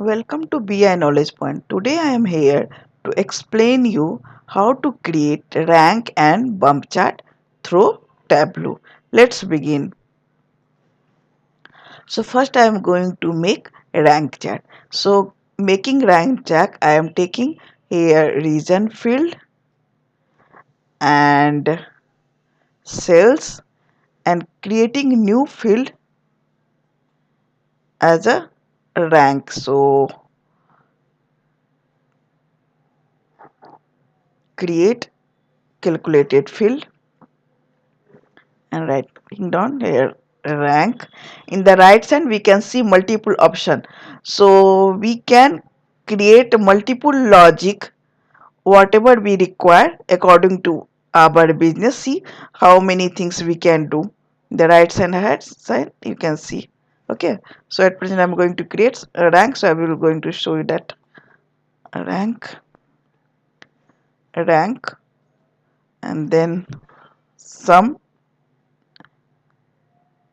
Welcome to BI Knowledge Point. Today I am here to explain you how to create rank and bump chart through Tableau. Let's begin. So first I am going to make a rank chart. So making rank chart, I am taking here region field and cells and creating new field as a rank. So create calculated field and writing down here rank. In the right side we can see multiple option, so we can create multiple logic whatever we require according to our business. See how many things we can do. The right side you can see. Okay, so at present I'm going to create a rank, so I will going to show you that rank, rank, and then some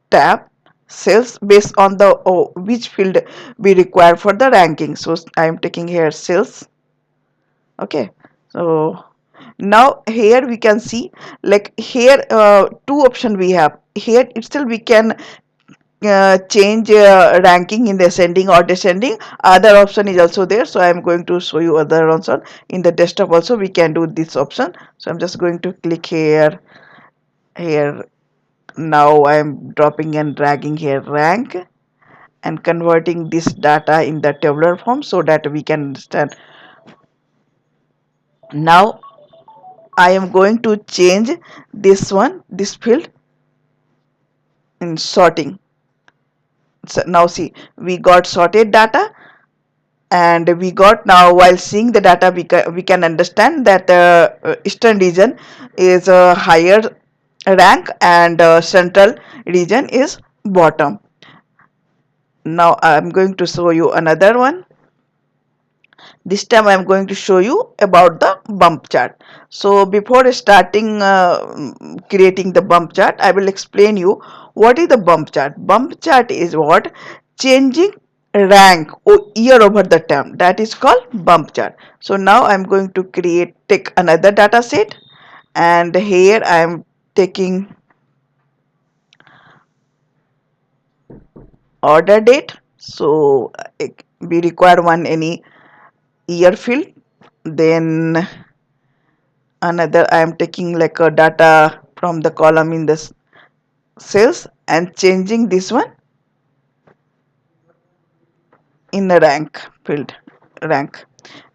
tab cells based on the which field we require for the ranking. So I am taking here cells. Okay, so now here we can see, like here two option we have. Here itself we can change ranking in the ascending or descending. Other option is also there, so I am going to show you other option. In the desktop also we can do this option, so I'm just going to click here. Now I am dropping and dragging here rank and converting this data in the tabular form so that we can understand. Now I am going to change this field in sorting. So now see, we got sorted data, and we got, now while seeing the data we can understand that eastern region is a higher rank and central region is bottom. Now I'm going to show you another one. This time I am going to show you about the bump chart. So before starting creating the bump chart, I will explain you what is the bump chart. Bump chart is what? Changing rank or year over the term, that is called bump chart. So now I am going to take another data set, and here I am taking order date. So we require any year field. Then another I am taking like a data from the column in the cells and changing this one in the rank field, rank.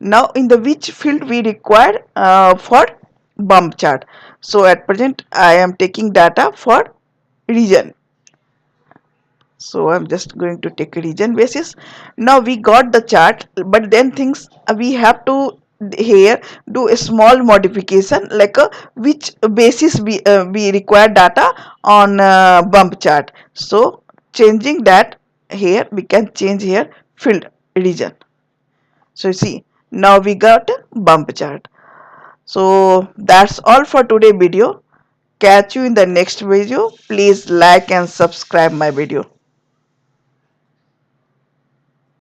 Now in the which field we require for bump chart. So at present I am taking data for region, so I'm just going to take a region basis. Now we got the chart, but then things we have to here do a small modification, like a which basis we require data on bump chart. So changing that, here we can change here field region. So you see, now we got a bump chart. So that's all for today video. Catch you in the next video. Please like and subscribe my video.